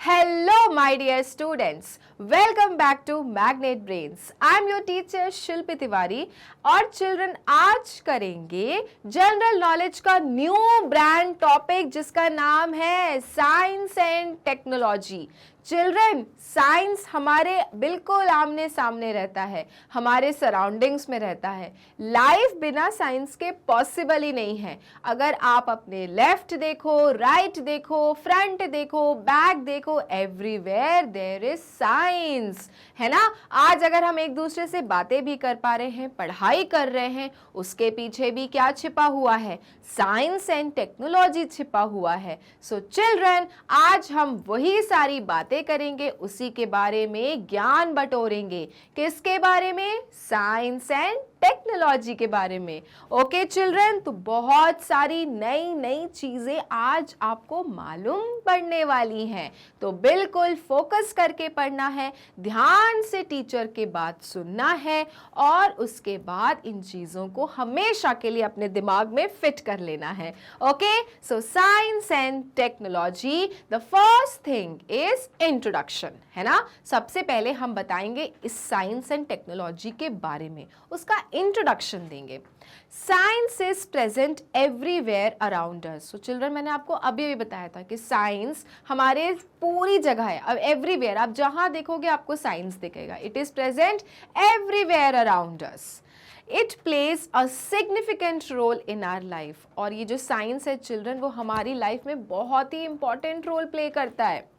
Hello, my dear students. Welcome back to Magnet Brains. I am your teacher शिल्पी तिवारी और children आज करेंगे general knowledge का new brand topic जिसका नाम है science and technology. Children, science हमारे बिल्कुल आमने सामने रहता है, हमारे सराउंडिंग्स में रहता है। लाइफ बिना साइंस के पॉसिबल ही नहीं है। अगर आप अपने लेफ्ट देखो, राइट देखो, फ्रंट देखो, बैक देखो, एवरीवेयर देयर इज साइंस, है ना। आज अगर हम एक दूसरे से बातें भी कर पा रहे हैं, पढ़ाई कर रहे हैं, उसके पीछे भी क्या छिपा हुआ है? साइंस एंड टेक्नोलॉजी छिपा हुआ है। सो चिल्ड्रन, आज हम वही सारी बातें करेंगे, उसी के बारे में ज्ञान बटोरेंगे। किसके बारे में? साइंस एंड टेक्नोलॉजी के बारे में। ओके चिल्ड्रन, तो बहुत सारी नई नई चीजें आज आपको मालूम पड़ने वाली हैं, तो बिल्कुल फोकस करके पढ़ना है, ध्यान से टीचर की बात सुनना है और उसके बाद इन चीजों को हमेशा के लिए अपने दिमाग में फिट कर लेना है। Okay, so science and technology, the first thing is introduction, है ना। सबसे पहले हम बताएंगे इस साइंस एंड टेक्नोलॉजी के बारे में, उसका इंट्रोडक्शन देंगे। Science is present everywhere around us. So children, मैंने आपको अभी भी बताया था कि साइंस हमारे पूरी जगह है। अब एवरीवेयर, आप जहां देखोगे आपको साइंस दिखेगा। It is present everywhere around us. It plays a significant role in our life. और ये जो साइंस है चिल्ड्रन, वो हमारी लाइफ में बहुत ही इंपॉर्टेंट रोल प्ले करता है।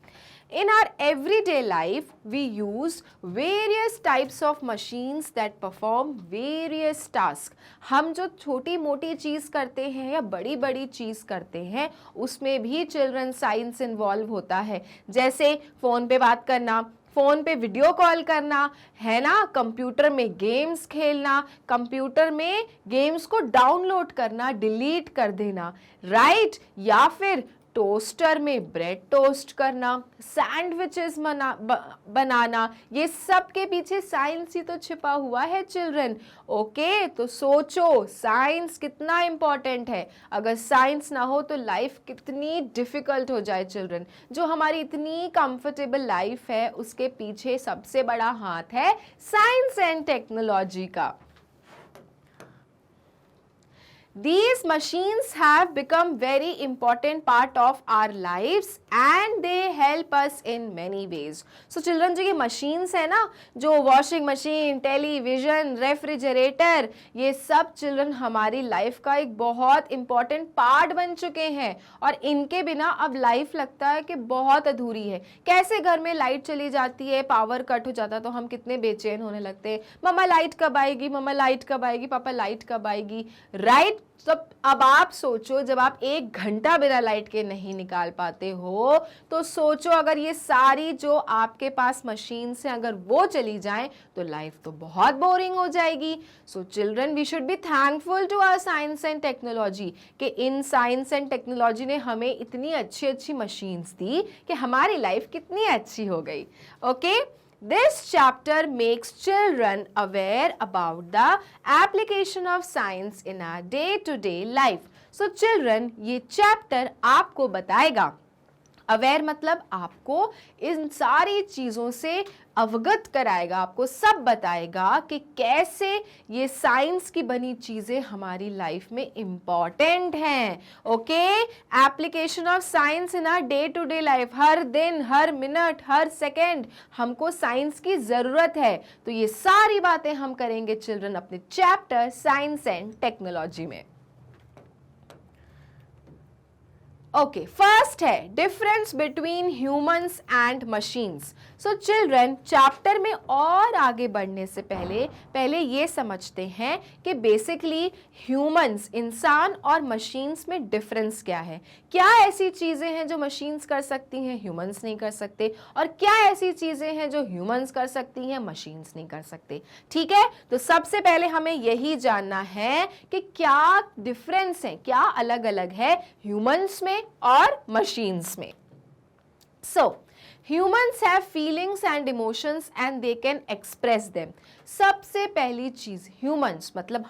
In our everyday life, we use various types of machines that perform various tasks. हम जो छोटी मोटी चीज़ करते हैं या बड़ी बड़ी चीज़ करते हैं, उसमें भी चिल्ड्रन साइंस इन्वॉल्व होता है। जैसे फ़ोन पे बात करना, फ़ोन पे वीडियो कॉल करना, है ना, कंप्यूटर में गेम्स खेलना, कंप्यूटर में गेम्स को डाउनलोड करना, डिलीट कर देना, राइट, या फिर टोस्टर में ब्रेड टोस्ट करना, सैंडविचेस बनाना, ये सब के पीछे साइंस ही तो छिपा हुआ है चिल्ड्रन। ओके, तो सोचो साइंस कितना इम्पॉर्टेंट है। अगर साइंस ना हो तो लाइफ कितनी डिफिकल्ट हो जाए चिल्ड्रन। जो हमारी इतनी कंफर्टेबल लाइफ है, उसके पीछे सबसे बड़ा हाथ है साइंस एंड टेक्नोलॉजी का। These machines have become very important part of our lives and they help us in many ways. So children, जो ये machines है ना, जो washing machine, television, refrigerator, ये सब children हमारी life का एक बहुत important part बन चुके हैं और इनके बिना अब life लगता है कि बहुत अधूरी है। कैसे घर में लाइट चली जाती है, पावर कट हो जाता है तो हम कितने बेचैन होने लगते हैं, मम्मा लाइट कब आएगी, मम्मा लाइट कब आएगी, पापा लाइट कब आएगी, राइट। तो अब आप सोचो, जब आप 1 घंटा बिना लाइट के नहीं निकाल पाते हो, तो सोचो अगर ये सारी जो आपके पास मशीन्स हैं अगर वो चली जाएं तो लाइफ तो बहुत बोरिंग हो जाएगी। So children, we should be thankful to our science and technology कि इन साइंस एंड टेक्नोलॉजी ने हमें इतनी अच्छी अच्छी मशीन्स दी कि हमारी लाइफ कितनी अच्छी हो गई। Okay, This chapter makes children aware about the application of science in our day-to-day life. So children, ये chapter आपको बताएगा, अवेयर मतलब आपको इन सारी चीज़ों से अवगत कराएगा, आपको सब बताएगा कि कैसे ये साइंस की बनी चीज़ें हमारी लाइफ में इम्पॉर्टेंट हैं। Okay, application of science in our day to day life, हर दिन, हर मिनट, हर सेकेंड हमको साइंस की ज़रूरत है। तो ये सारी बातें हम करेंगे चिल्ड्रन अपने चैप्टर साइंस एंड टेक्नोलॉजी में। ओके, फर्स्ट है difference between humans and machines. So children, chapter में और आगे बढ़ने से पहले ये समझते हैं कि बेसिकली ह्यूमंस, इंसान और मशीन्स में डिफरेंस क्या है। क्या ऐसी चीज़ें हैं जो मशीन्स कर सकती हैं, ह्यूमंस नहीं कर सकते, और क्या ऐसी चीज़ें हैं जो ह्यूमंस कर सकती हैं, मशीन्स नहीं कर सकते। ठीक है, तो सबसे पहले हमें यही जानना है कि क्या डिफरेंस है, क्या अलग अलग है ह्यूमंस में और मशीन्स में। सो humans have feelings and emotions and they can express them. सबसे पहली चीज ह्यूमंस मतलब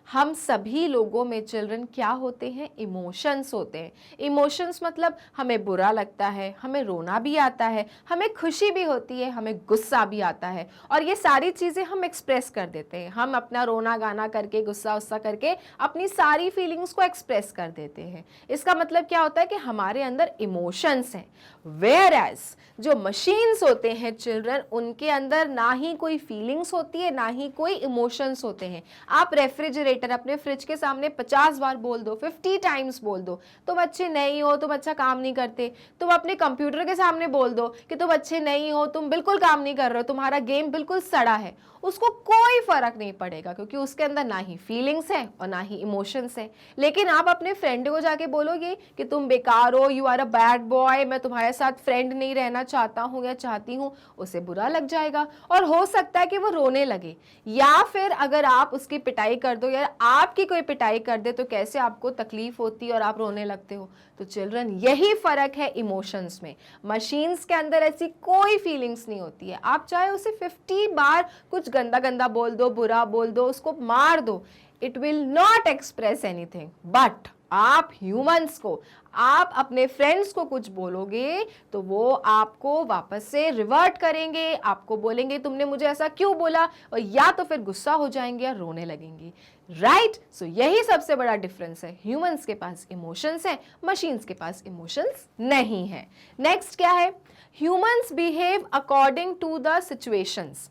हम सभी लोगों में चिल्ड्रन क्या होते हैं, इमोशंस होते हैं। इमोशंस मतलब हमें बुरा लगता है, हमें रोना भी आता है, हमें खुशी भी होती है, हमें गुस्सा भी आता है, और ये सारी चीजें हम एक्सप्रेस कर देते हैं। हम अपना रोना गाना करके, गुस्सा उस्सा करके अपनी सारी फीलिंग्स को एक्सप्रेस कर देते हैं। इसका मतलब क्या होता है कि हमारे अंदर इमोशंस हैं। वेयर एज जो मशीन्स होते हैं चिल्ड्रन, उनके अंदर ना ही कोई फीलिंग्स होती है, ना ही कोई इमोशंस होते हैं। आप रेफ्रिजरेटर अपने फ्रिज के सामने 50 बार बोल दो, 50 टाइम्स बोल दो, तुम अच्छे नहीं हो, तुम अच्छा काम नहीं करते। तुम अपने कंप्यूटर के सामने बोल दो कि तुम अच्छे नहीं हो, तुम बिल्कुल काम नहीं कर रहे हो, तुम्हारा गेम बिल्कुल सड़ा है, उसको कोई फर्क नहीं पड़ेगा, क्योंकि उसके अंदर ना ही फीलिंग्स हैं और ना ही इमोशंस हैं। लेकिन आप अपने फ्रेंड को जाके बोलोगे कि तुम बेकार हो, you are a bad boy, मैं तुम्हारे साथ फ्रेंड नहीं रहना चाहता हूँ या चाहती हूँ, उसे बुरा लग जाएगा और हो सकता है कि वो रोने लगे। या फिर अगर आप उसकी पिटाई कर दो या आपकी कोई पिटाई कर दे तो कैसे आपको तकलीफ होती है और आप रोने लगते हो। तो चिल्ड्रन यही फर्क है इमोशंस में। मशीन्स के अंदर ऐसी कोई फीलिंग्स नहीं होती है। आप चाहे उसे 50 बार कुछ गंदा गंदा बोल दो, बुरा बोल दो, उसको मार दो, it will not express anything. But आप ह्यूमंस को, आप अपने फ्रेंड्स को कुछ बोलोगे तो वो आपको वापस से रिवर्ट करेंगे, आपको बोलेंगे तुमने मुझे ऐसा क्यों बोला, और या तो फिर गुस्सा हो जाएंगे या रोने लगेंगे। राइट? सो यही सबसे बड़ा डिफरेंस है। ह्यूमंस के पास इमोशंस हैं, मशीन्स के पास इमोशंस नहीं है। नेक्स्ट क्या है? Humans behave according to the situations.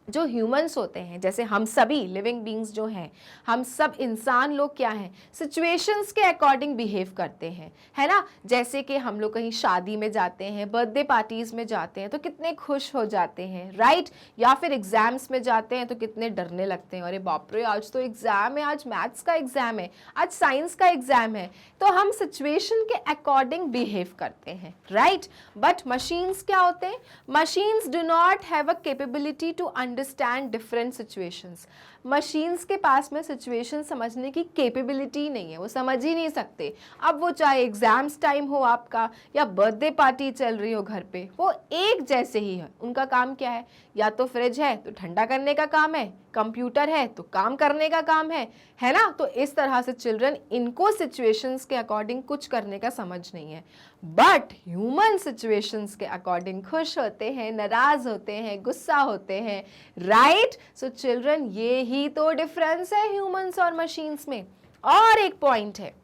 जो ह्यूमंस होते हैं, जैसे हम सभी लिविंग बींग्स जो हैं, हम सब इंसान लोग क्या हैं, सिचुएशंस के अकॉर्डिंग बिहेव करते हैं, है ना। जैसे कि हम लोग कहीं शादी में जाते हैं, बर्थडे पार्टीज में जाते हैं तो कितने खुश हो जाते हैं, राइट। या फिर एग्जाम्स में जाते हैं तो कितने डरने लगते हैं, अरे बाप रे आज तो एग्जाम है, आज मैथ्स का एग्जाम है, आज साइंस का एग्जाम है। तो हम सिचुएशन के अकॉर्डिंग बिहेव करते हैं, राइट। बट मशीन्स क्या होते हैं? Machines do not have a capability to understand different situations. Machines के पास में सिचुएशन समझने की कैपेबिलिटी नहीं है, वो समझ ही नहीं सकते। अब वो चाहे एग्जाम्स टाइम हो आपका या बर्थडे पार्टी चल रही हो घर पे, वो एक जैसे ही है। उनका काम क्या है? या तो फ्रिज है तो ठंडा करने का काम है, कंप्यूटर है तो काम करने का काम है ना। तो इस तरह से चिल्ड्रन, इनको सिचुएशंस के अकॉर्डिंग कुछ करने का समझ नहीं है। बट ह्यूमन सिचुएशंस के अकॉर्डिंग खुश होते हैं, नाराज होते हैं, गुस्सा होते हैं, राइट। सो चिल्ड्रन ये ही तो डिफरेंस है ह्यूमंस और मशीन्स में। और एक पॉइंट है,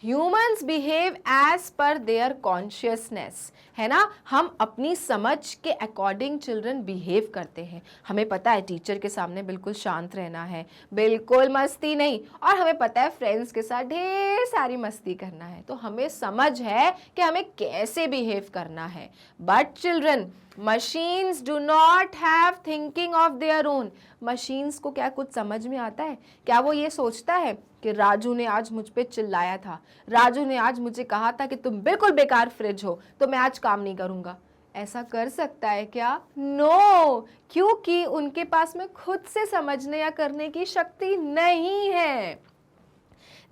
humans behave as per their consciousness, है ना। हम अपनी समझ के अकॉर्डिंग चिल्ड्रन बिहेव करते हैं। हमें पता है टीचर के सामने बिल्कुल शांत रहना है, बिल्कुल मस्ती नहीं, और हमें पता है फ्रेंड्स के साथ ढेर सारी मस्ती करना है। तो हमें समझ है कि हमें कैसे बिहेव करना है। But children, machines do not have thinking of their own. Machines को क्या कुछ समझ में आता है? क्या वो ये सोचता है कि राजू ने आज मुझ पे चिल्लाया था, राजू ने आज मुझे कहा था कि तुम बिल्कुल बेकार फ्रिज हो तो मैं आज काम नहीं करूंगा? ऐसा कर सकता है क्या? नो, क्योंकि उनके पास में खुद से समझने या करने की शक्ति नहीं है।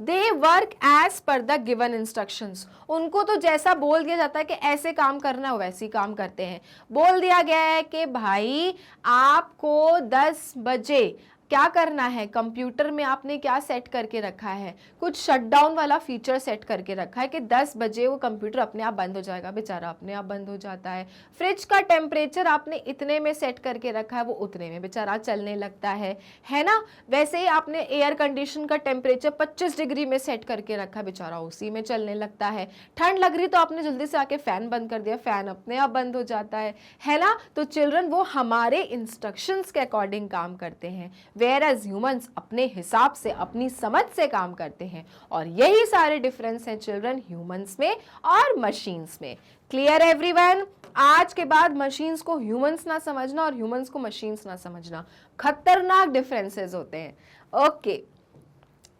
They work as per the given instructions. उनको तो जैसा बोल दिया जाता है कि ऐसे काम करना है वैसे ही काम करते हैं। बोल दिया गया है कि भाई आपको 10 बजे क्या करना है, कंप्यूटर में आपने क्या सेट करके रखा है, कुछ शटडाउन वाला फीचर सेट करके रखा है कि 10 बजे वो कंप्यूटर अपने आप बंद हो जाएगा। बेचारा अपने आप बंद हो जाता है। फ्रिज का टेम्परेचर आपने इतने में सेट करके रखा है, वो उतने में बेचारा चलने लगता है ना। वैसे ही आपने एयर कंडीशन का टेम्परेचर 25 डिग्री में सेट करके रखा है, बेचारा उसी में चलने लगता है। ठंड लग रही तो आपने जल्दी से आके फैन बंद कर दिया, फैन अपने आप बंद हो जाता है ना। तो चिल्ड्रन वो हमारे इंस्ट्रक्शंस के अकॉर्डिंग काम करते हैं, whereas ह्यूमंस अपने हिसाब से, अपनी समझ से काम करते हैं। और यही सारे डिफरेंस हैं चिल्ड्रन ह्यूमंस में और मशीन्स में। Clear everyone? आज के बाद मशीन्स को ह्यूमंस ना समझना और ह्यूमंस को मशीन्स ना समझना, खतरनाक डिफरेंसेस होते हैं। Okay,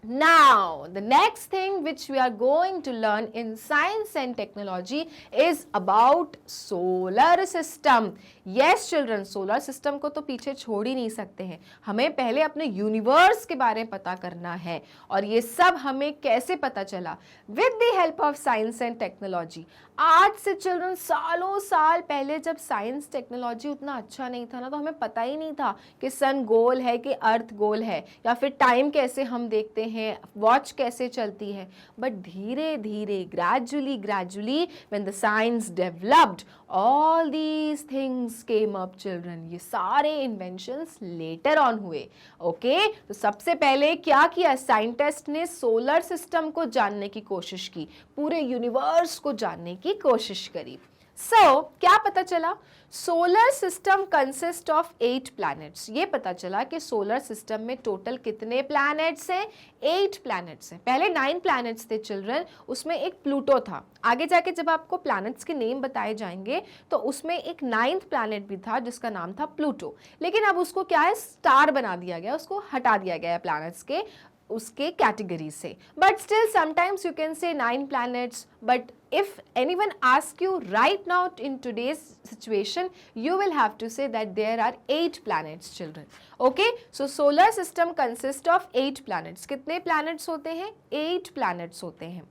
Now, the next thing which we are going to learn in science and technology is about solar system. Yes children, solar system को तो पीछे छोड़ ही नहीं सकते हैं. हमें पहले अपने यूनिवर्स के बारे में पता करना है और ये सब हमें कैसे पता चला? With the help of science and technology. आज से चिल्ड्रन सालों साल पहले जब साइंस टेक्नोलॉजी उतना अच्छा नहीं था ना, तो हमें पता ही नहीं था कि सन गोल है कि अर्थ गोल है, या फिर टाइम कैसे हम देखते हैं, वॉच कैसे चलती है. बट धीरे धीरे gradually when the science developed, all these things came up children. ये सारे इन्वेंशंस लेटर ऑन हुए. ओके, तो सबसे पहले क्या किया? साइंटिस्ट ने सोलर सिस्टम को जानने की कोशिश की, पूरे यूनिवर्स को जानने की कोशिश करी. क्या पता चला? Solar system consist of 8 planets. ये पता चला कि सोलर सिस्टम में टोटल कितने प्लैनेट्स हैं? 8 प्लैनेट्स हैं. पहले 9 प्लैनेट्स थे चिल्ड्रन, उसमें एक प्लूटो था. आगे जाके जब आपको प्लैनेट्स के नेम बताए जाएंगे तो उसमें एक 9th प्लैनेट भी था जिसका नाम था प्लूटो. लेकिन अब उसको क्या है, स्टार बना दिया गया, उसको हटा दिया गया है प्लैनेट्स के उसके कैटेगरी से. But still sometimes you can say 9 planets. But if anyone asks you right now in today's situation, you will have to say that there are 8 planets children. Okay, so solar system consists of 8 planets. कितने planets होते हैं? 8 planets होते हैं.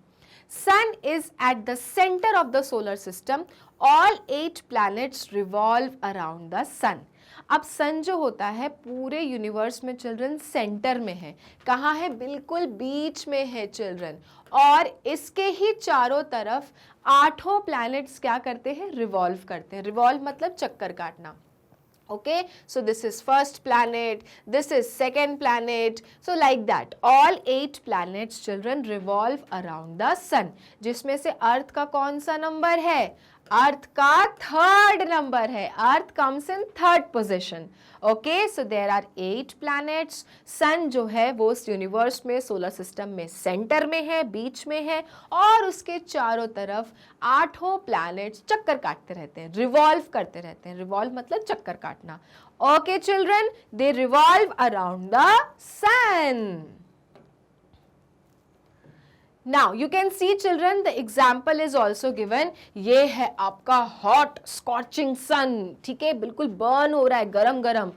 Sun is at the center of the solar system. All 8 planets revolve around the sun. अब सन जो होता है पूरे यूनिवर्स में चिल्ड्रन सेंटर में है. कहाँ है? बिल्कुल बीच में है चिल्ड्रन. और इसके ही चारों तरफ 8 प्लैनेट्स क्या करते हैं? रिवॉल्व करते हैं. रिवॉल्व मतलब चक्कर काटना. Okay, so this is first planet, this is second planet, so like that all 8 planets children revolve around the sun. जिसमें से अर्थ का कौन सा नंबर है? अर्थ का 3rd नंबर है. Earth comes in 3rd position. Okay, so there are 8 planets. Sun जो है वो इस यूनिवर्स में सोलर सिस्टम में सेंटर में है, बीच में है, और उसके चारों तरफ 8 प्लैनेट्स चक्कर काटते रहते हैं, रिवॉल्व करते रहते हैं. रिवॉल्व मतलब चक्कर काटना. Okay children, they revolve around the sun. Now you can see children, the example is also given. ये है आपका hot scorching sun. ठीक है, बिल्कुल burn हो रहा है, गरम गरम.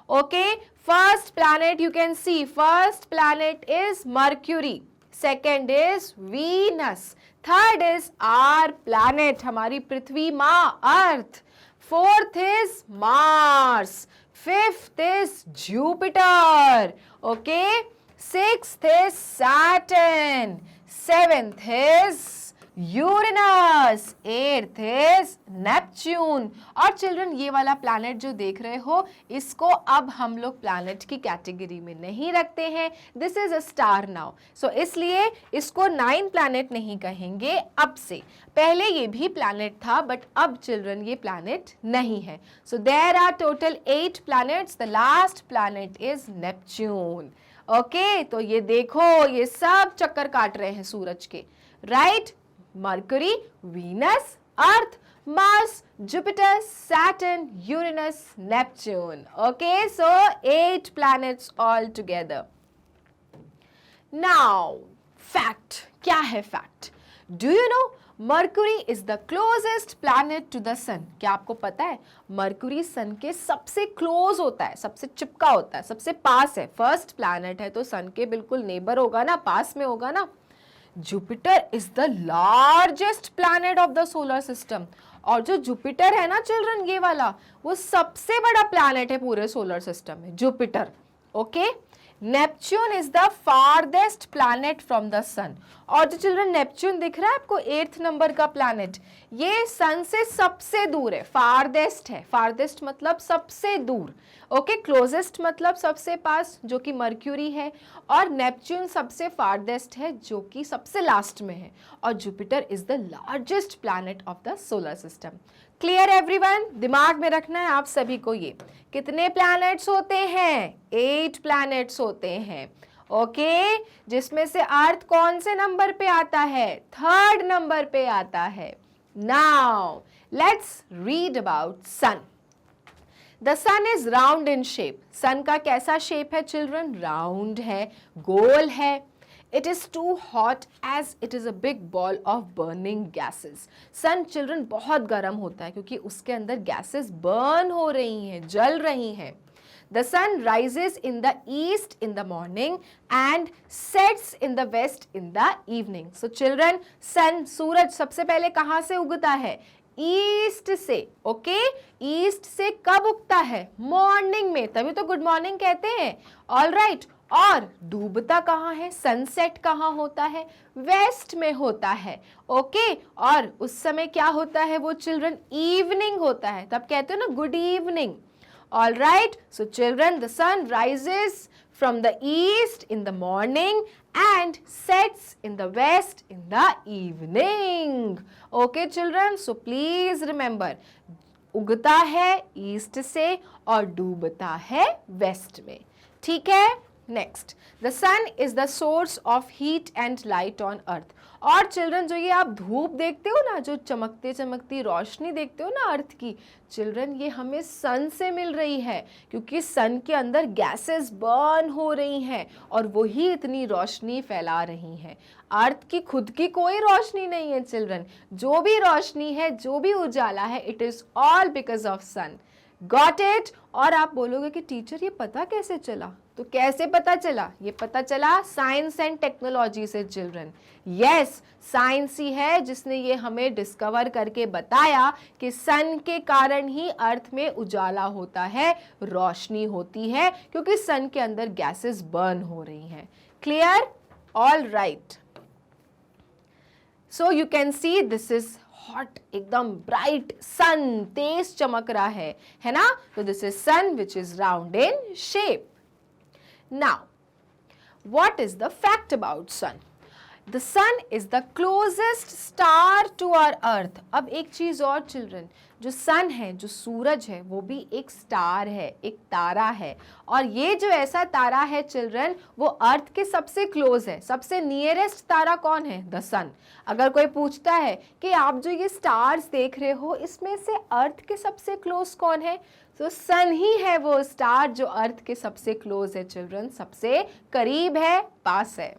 Okay, first planet you can see, first planet is Mercury, second is Venus, third is our planet, हमारी पृथ्वी माँ Earth, fourth is Mars, fifth is Jupiter. Okay, sixth is Saturn, 7th is Uranus, 8th is Neptune. और children ये वाला planet जो देख रहे हो, इसको अब हम लोग प्लैनेट की कैटेगरी में नहीं रखते हैं. This is a star now. So इसलिए इसको 9 प्लैनेट नहीं कहेंगे अब से. पहले ये भी प्लैनेट था बट अब चिल्ड्रन ये प्लैनेट नहीं है. So there are total 8 planets. The last planet is Neptune. Okay, तो ये देखो ये सब चक्कर काट रहे हैं सूरज के. Right, Mercury, Venus, Earth, Mars, Jupiter, Saturn, Uranus, Neptune. Okay, so 8 planets all together. Now fact. क्या है fact? Do you know Mercury is the closest planet to the sun. क्या आपको पता है मरकुरी सन के सबसे क्लोज होता है, सबसे चिपका होता है, सबसे पास है. फर्स्ट प्लैनेट है तो सन के बिल्कुल नेबर होगा ना, पास में होगा ना. Jupiter is the largest planet of the solar system. और जो जुपिटर है ना चिल्ड्रन, ये वाला, वो सबसे बड़ा प्लैनेट है पूरे सोलर सिस्टम में, Jupiter. Okay, Neptune is the farthest planet from the sun. और जो चिल्ड्रन नेपच्यून दिख रहा है आपको 8th नंबर का प्लैनेट, ये सन से सबसे दूर है. फारदेस्ट है, फारदेस्ट मतलब सबसे दूर. ओके, क्लोजेस्ट मतलब सबसे पास, जो कि मर्क्यूरी है, और नेपच्यून सबसे फारदेस्ट है जो कि सबसे लास्ट में है. और Jupiter is the largest planet of the solar system. Clear everyone? दिमाग में रखना है आप सभी को. ये कितने प्लैनेट्स होते हैं? 8 प्लैनेट्स होते हैं. ओके, जिसमें से अर्थ कौन से नंबर पे आता है? 3rd नंबर पे आता है. Now let's read about sun. The sun is round in shape. Sun का कैसा शेप है चिल्ड्रन? राउंड है, गोल है. It is too hot as it is a big ball of burning gases. Sun children बहुत गर्म होता है क्योंकि उसके अंदर गैसेस बर्न हो रही हैं, जल रही हैं. The sun rises in the east in the morning and sets in the west in the evening. So children, sun, सूरज सबसे पहले कहाँ से उगता है? ईस्ट से. ओके, ईस्ट से कब उगता है? मॉर्निंग में, तभी तो गुड मॉर्निंग कहते हैं. All right. और डूबता कहाँ है? सनसेट कहाँ होता है? वेस्ट में होता है. ओके, और उस समय क्या होता है वो चिल्ड्रन? इवनिंग होता है. तब कहते हो ना good evening. All right, so children, the sun rises from the east in the morning and sets in the west in the evening. Okay children, so please remember, उगता है ईस्ट से और डूबता है वेस्ट में. ठीक है. Next, the sun is the source of heat and light on earth. और चिल्ड्रन, जो ये आप धूप देखते हो ना, जो चमकते चमकती रोशनी देखते हो ना अर्थ की, चिल्ड्रन ये हमें सन से मिल रही है क्योंकि सन के अंदर गैसेस बर्न हो रही हैं और वही इतनी रोशनी फैला रही हैं. अर्थ की खुद की कोई रोशनी नहीं है चिल्ड्रन. जो भी रोशनी है, जो भी उजाला है, it is all because of sun. Got it. और आप बोलोगे कि टीचर ये पता कैसे चला? तो कैसे पता चला? ये पता चला साइंस एंड टेक्नोलॉजी से चिल्ड्रन. यस, साइंस ही है जिसने ये हमें डिस्कवर करके बताया कि सन के कारण ही अर्थ में उजाला होता है, रोशनी होती है, क्योंकि सन के अंदर गैसेस बर्न हो रही हैं. Clear? All right. So you can see this is hot, एकदम ब्राइट सन, तेज चमक रहा है ना? तो this is sun which is round in shape. Now, what is the fact about sun? The sun is the closest star to our earth. अब एक चीज और चिल्ड्रन, जो सन है, जो सूरज है, वो भी एक स्टार है, एक तारा है. और ये जो ऐसा तारा है चिल्ड्रन, वो अर्थ के सबसे क्लोज है. सबसे नियरेस्ट तारा कौन है? द सन. अगर कोई पूछता है कि आप जो ये स्टार्स देख रहे हो, इसमें से अर्थ के सबसे क्लोज कौन है? तो सन ही है वो स्टार जो अर्थ के सबसे क्लोज है चिल्ड्रन, सबसे करीब है, पास है.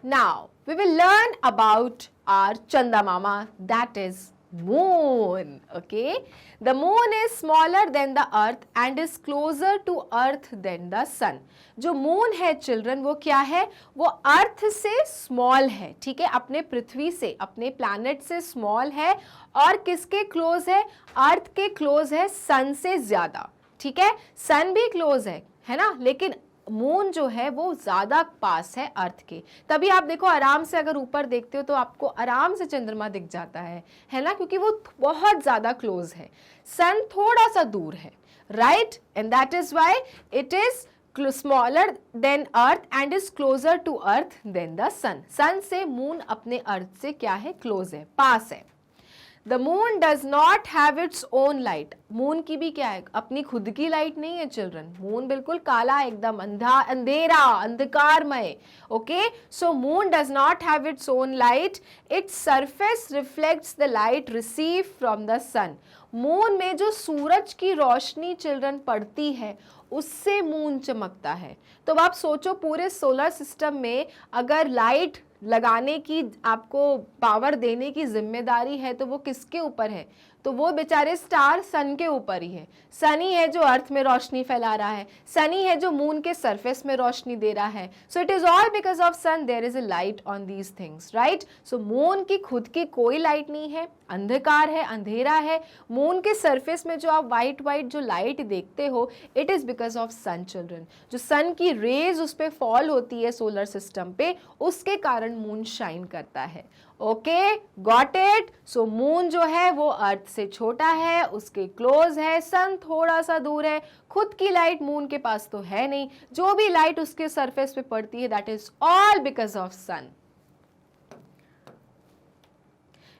Now we will learn about our Chandamama, that is moon. Okay, the moon is smaller than the earth and is closer to earth than the sun. जो मून है चिल्ड्रन, वो क्या है? वो अर्थ से स्मॉल है. ठीक है, अपने पृथ्वी से, अपने प्लैनेट से स्मॉल है. और किसके क्लोज है? अर्थ के क्लोज है, सन से ज्यादा. ठीक है, सन भी क्लोज है ना, लेकिन मून जो है वो ज्यादा पास है अर्थ के. तभी आप देखो, आराम से अगर ऊपर देखते हो तो आपको आराम से चंद्रमा दिख जाता है ना, क्योंकि वो बहुत ज्यादा क्लोज है. सन थोड़ा सा दूर है, right? And that is why it is smaller than Earth and is closer to Earth than the sun. Sun से मून अपने अर्थ से क्या है? क्लोज है, पास है. The moon does not have its own light. Moon की भी क्या है? अपनी खुद की लाइट नहीं है चिल्ड्रन. मून बिल्कुल काला, एकदम अंधेरा, अंधकारमय. Okay, so moon does not have its own light. Its surface reflects the light receive from the sun. Moon में जो सूरज की रोशनी चिल्ड्रन पड़ती है, उससे मून चमकता है. तो आप सोचो, पूरे सोलर सिस्टम में अगर लाइट लगाने की, आपको पावर देने की जिम्मेदारी है, तो वो किसके ऊपर है? तो वो बेचारे स्टार सन के ऊपर ही है. सन ही है जो अर्थ में रोशनी फैला रहा है, सन ही है जो मून के सरफेस में रोशनी दे रहा है. So it is all because of sun there is a light on these things, right? So moon की खुद की कोई लाइट नहीं है, अंधकार है, अंधेरा है. मून के सरफेस में जो आप वाइट वाइट जो लाइट देखते हो, it is because of sun children. जो सन की रेज उस पर फॉल होती है सोलर सिस्टम पे, उसके कारण मून शाइन करता है. Okay, got it? So moon जो है वो अर्थ से छोटा है, उसके क्लोज है, सन थोड़ा सा दूर है. खुद की लाइट मून के पास तो है नहीं. जो भी लाइट उसके सरफेस पे पड़ती है, that is all because of sun.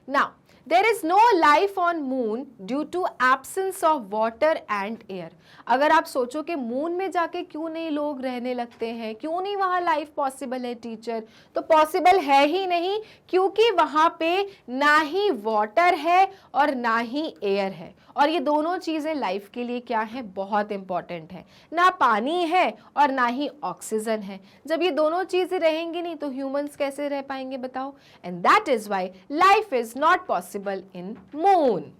Now there is no life on moon due to absence of water and air. अगर आप सोचो कि मून में जाके क्यों नहीं लोग रहने लगते हैं, क्यों नहीं वहां लाइफ पॉसिबल है टीचर, तो पॉसिबल है ही नहीं, क्योंकि वहां पे ना ही वाटर है और ना ही एयर है, और ये दोनों चीजें लाइफ के लिए क्या है, बहुत इंपॉर्टेंट है। ना पानी है और ना ही ऑक्सीजन है। जब ये दोनों चीजें रहेंगी नहीं तो ह्यूमंस कैसे रह पाएंगे बताओ। And that is why life is not possible in moon.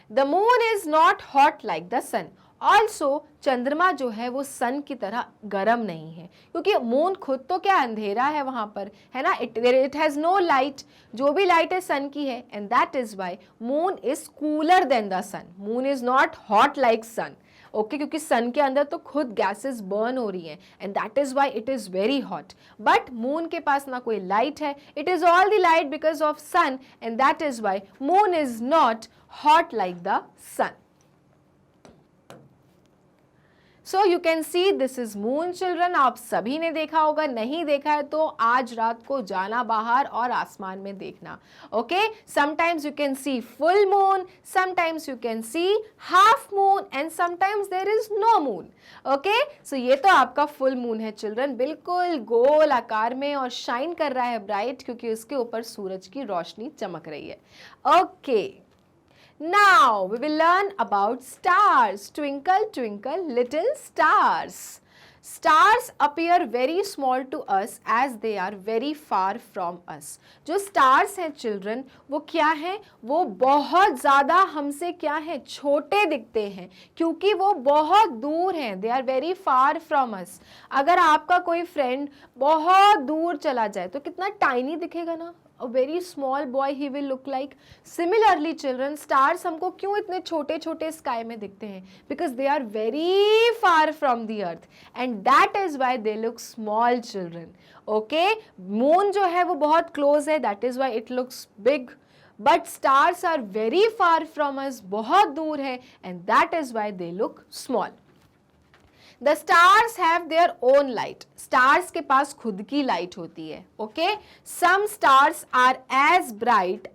The moon is not hot like the sun. Also चंद्रमा जो है वो सन की तरह गर्म नहीं है, क्योंकि मून खुद तो क्या अंधेरा है वहां पर, है ना, इट हैज नो लाइट, जो भी लाइट है सन की है। And that is why moon is cooler than the sun. Moon is not hot like sun, okay, क्योंकि सन के अंदर तो खुद गैसेस बर्न हो रही हैं, and that is why it is very hot. But moon के पास ना कोई लाइट है, it is all the light because of sun, and that is why moon is not hot like the sun. So you can see this is moon children. आप सभी ने देखा होगा, नहीं देखा है तो आज रात को जाना बाहर और आसमान में देखना, okay. Sometimes you can see full moon, sometimes you can see half moon, and sometimes there is no moon, okay. So ये तो आपका फुल मून है चिल्ड्रन, बिल्कुल गोल आकार में और शाइन कर रहा है ब्राइट, क्योंकि उसके ऊपर सूरज की रोशनी चमक रही है, okay. Now we will learn about stars. Twinkle, twinkle, little stars. Stars appear very small to us as they are very far from us. जो stars हैं children, वो क्या हैं, वो बहुत ज़्यादा हमसे क्या है, छोटे दिखते हैं, क्योंकि वो बहुत दूर हैं। They are very far from us. अगर आपका कोई friend बहुत दूर चला जाए तो कितना tiny दिखेगा ना, a very small boy he will look like. Similarly children, stars हमको क्यों इतने छोटे छोटे स्काई में दिखते हैं, because they are very far from the earth and that is why they look small children, okay. moon जो है वो बहुत close है, that is why it looks big, but stars are very far from us, बहुत दूर है, and that is why they look small. The stars have their own light. Stars के पास खुद की लाइट होती है, okay? Some stars are as bright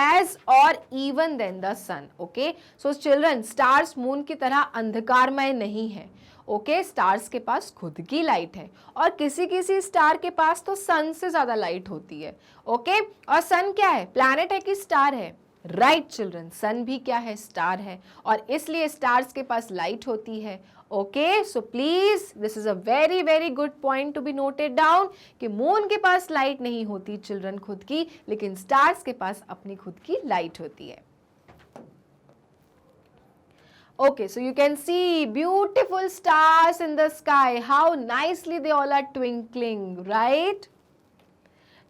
as or even than the sun, okay? So children, stars moon की तरह अंधकारमय नहीं है, okay? Stars के पास खुद की लाइट है, और किसी किसी स्टार के पास तो सन से ज़्यादा लाइट होती है, okay? और सन क्या है, प्लैनेट है कि स्टार है? राइट चिल्ड्रन, सन भी क्या है, स्टार है, और इसलिए स्टार्स के पास लाइट होती है, okay. So please this is a very very good point to be noted down कि मून के पास लाइट नहीं होती चिल्ड्रन खुद की, लेकिन स्टार्स के पास अपनी खुद की लाइट होती है, okay. So you can see beautiful stars in the sky, how nicely they all are twinkling, right?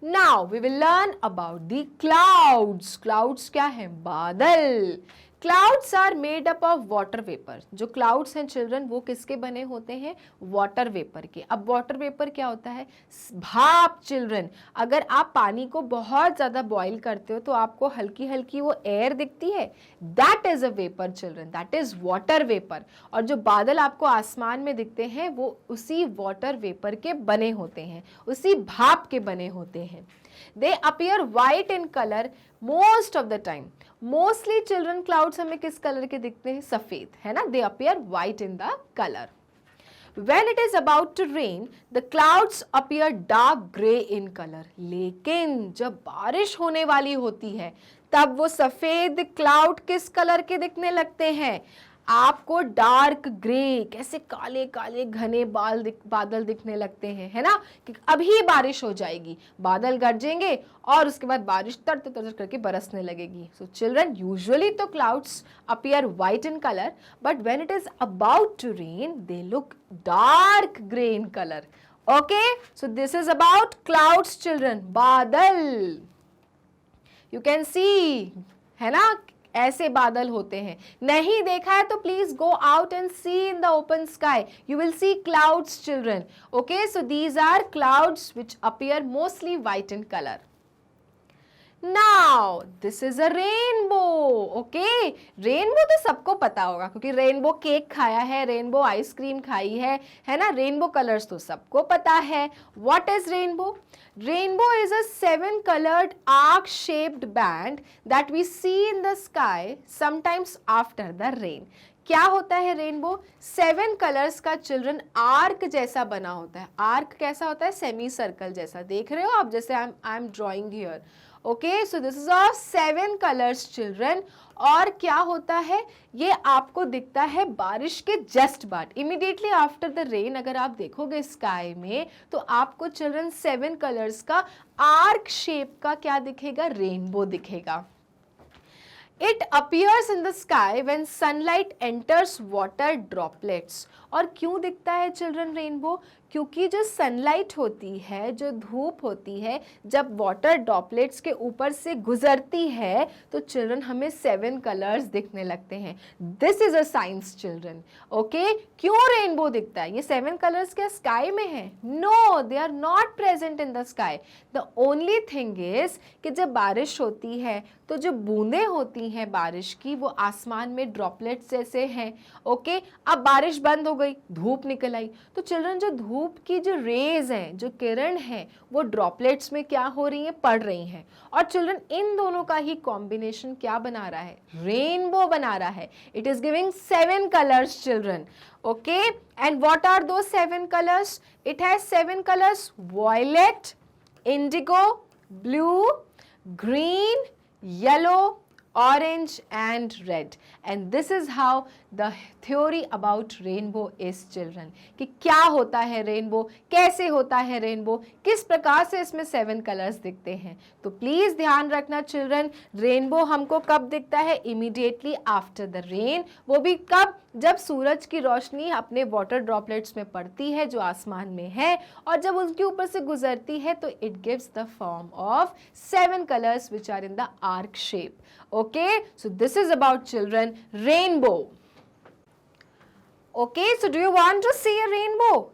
Now we will learn about the clouds. Clouds क्या है, बादल। Clouds are made up of water vapor. जो clouds हैं children वो किसके बने होते हैं, water vapor के। अब water vapor क्या होता है, भाप children। अगर आप पानी को बहुत ज़्यादा boil करते हो तो आपको हल्की हल्की वो air दिखती है, that is a vapor children, that is water vapor। और जो बादल आपको आसमान में दिखते हैं वो उसी water vapor के बने होते हैं, उसी भाप के बने होते हैं। They appear white in color most of the time. Mostly children clouds हमें किस कलर के दिखते हैं, सफेद, है ना। They appear white in the color. When it is about to rain, the clouds appear dark gray in color. लेकिन जब बारिश होने वाली होती है तब वो सफेद क्लाउड किस कलर के दिखने लगते हैं, आपको डार्क ग्रे, कैसे काले काले घने बादल दिखने लगते हैं, है ना, कि अभी बारिश हो जाएगी, बादल गरजेंगे और उसके बाद बारिश तर तर करके बरसने लगेगी। सो चिल्ड्रन, यूजुअली तो clouds appear white in colour, but when it is about to rain they look dark grey in colour, okay. So this is about clouds children, बादल। यू कैन सी, है ना, ऐसे बादल होते हैं। नहीं देखा है तो please go out and see in the open sky, you will see clouds children, okay. So these are clouds which appear mostly white in colour. Now this is a rainbow, okay, rainbow तो सबको पता होगा क्योंकि rainbow cake खाया है, rainbow ice cream खाई है ना, रेनबो कलर्स तो सबको पता है. What is rainbow? Rainbow is a 7-colored arc-shaped band that we see in the sky sometimes after the rain. क्या होता है रेनबो? 7 कलर्स का चिल्ड्रन आर्क जैसा बना होता है. आर्क कैसा होता है? सेमी सर्कल जैसा. देख रहे हो आप, जैसे I am drawing here. Okay, so this is of 7 colours children. और क्या होता है? ये आपको दिखता है बारिश के जस्ट बाद, इमीडिएटली आफ्टर द रेन. अगर आप देखोगे स्काई में तो आपको चिल्ड्रन 7 कलर्स का आर्क शेप का क्या दिखेगा? रेनबो दिखेगा. It appears in the sky when sunlight enters water droplets. और क्यों दिखता है चिल्ड्रन रेनबो? क्योंकि जो सनलाइट होती है, जो धूप होती है, जब वाटर ड्रॉपलेट्स के ऊपर से गुजरती है तो चिल्ड्रन हमें 7 कलर्स दिखने लगते हैं. This is a science children. Okay, क्यों रेनबो दिखता है? ये 7 कलर्स क्या स्काई में है? No, they are not present in the sky. The only thing is कि जब बारिश होती है तो जो बूंदें होती हैं बारिश की वो आसमान में ड्रॉपलेट्स जैसे हैं. ओके, अब बारिश बंद हो गई, धूप निकल आई, तो चिल्ड्रन जो धूप की जो रेज हैं, जो किरण हैं, वो ड्रॉपलेट्स में क्या हो रही हैं? पड़ रही हैं. और चिल्ड्रन इन दोनों का ही कॉम्बिनेशन क्या बना रहा है? रेनबो बना रहा है. It is giving 7 colours children. Okay, and what are those 7 colours? It has 7 colours: violet, indigo, blue, green, yellow, orange and red. And this is how the theory about rainbow is children. कि क्या होता है rainbow, कैसे होता है rainbow, किस प्रकार से इसमें 7 कलर्स दिखते हैं. तो प्लीज ध्यान रखना चिल्ड्रन, रेनबो हमको कब दिखता है? Immediately after the rain. वो भी कब? जब सूरज की रोशनी अपने वाटर ड्रॉपलेट्स में पड़ती है जो आसमान में है, और जब उसके ऊपर से गुजरती है तो it gives the form of 7 colours which are in the arc shape. Okay, so this is about children rainbow. Okay, so do you want to see a rainbow?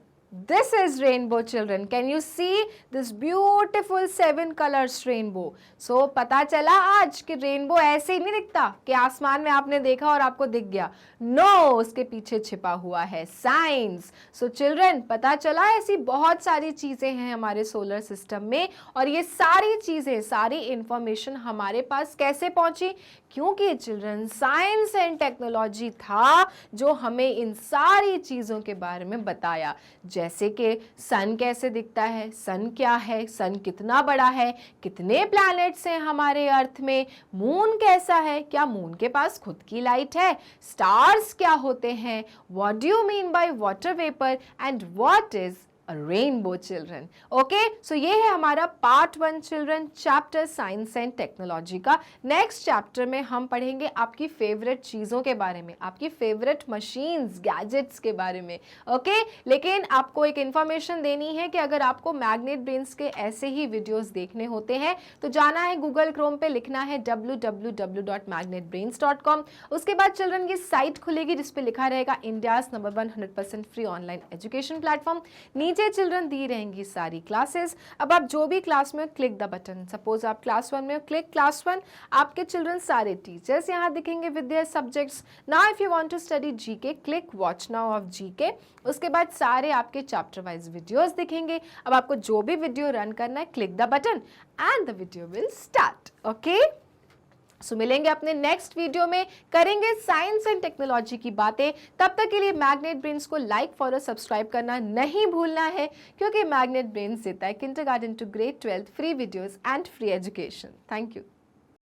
This is rainbow children. Can you see this beautiful 7 colors rainbow? So पता चला आज कि rainbow ऐसे ही नहीं दिखता कि आसमान में आपने देखा और आपको दिख गया. नो, उसके पीछे छिपा हुआ है साइंस. सो चिल्ड्रन, पता चला ऐसी बहुत सारी चीजें हैं हमारे सोलर सिस्टम में, और ये सारी चीजें, सारी इंफॉर्मेशन हमारे पास कैसे पहुंची? क्योंकि चिल्ड्रन साइंस एंड टेक्नोलॉजी था जो हमें इन सारी चीज़ों के बारे में बताया. जैसे कि सन कैसे दिखता है, सन क्या है, सन कितना बड़ा है, कितने प्लैनेट्स हैं हमारे अर्थ में, मून कैसा है, क्या मून के पास खुद की लाइट है, स्टार्स क्या होते हैं, what do you mean by water vapour, and what is rainbow children. Okay, so ये है हमारा part 1 children, chapter science and technology का. नेक्स्ट चैप्टर में हम पढ़ेंगे आपकी फेवरेट चीज़ों के बारे में, आपकी फेवरेट मशीन्स, गैजेट्स के बारे में. ओके, लेकिन आपको एक इन्फॉर्मेशन देनी है कि अगर आपको मैग्नेट ब्रेन्स के ऐसे ही वीडियोस देखने होते हैं तो जाना है गूगल क्रोम पे, लिखना है www.magnetbrains.com. उसके बाद चिल्ड्रन की साइट खुलेगी जिस पे लिखा रहेगा India's number 1 100% free online education platform. नीचे चिल्ड्रन दी रहेंगी सारी क्लासेस. अब आप जो भी क्लास में, क्लिक द बटन. सपोज आप क्लास 1 में हो, क्लिक क्लास 1. आपके चिल्ड्रन सारे टीचर्स यहाँ दिखेंगे with their subjects. Now if you want to study GK, click watch now of GK. उसके बाद सारे आपके चैप्टर वाइज वीडियोस दिखेंगे. अब आपको जो भी वीडियो रन करना है, click the button and the video will start. Okay, so मिलेंगे अपने नेक्स्ट वीडियो में, करेंगे साइंस एंड टेक्नोलॉजी की बातें. तब तक के लिए मैग्नेट ब्रेन्स को लाइक, फॉलो, सब्सक्राइब करना नहीं भूलना है, क्योंकि मैग्नेट ब्रेन्स देता है kindergarten to grade 12 free videos and free education. Thank you.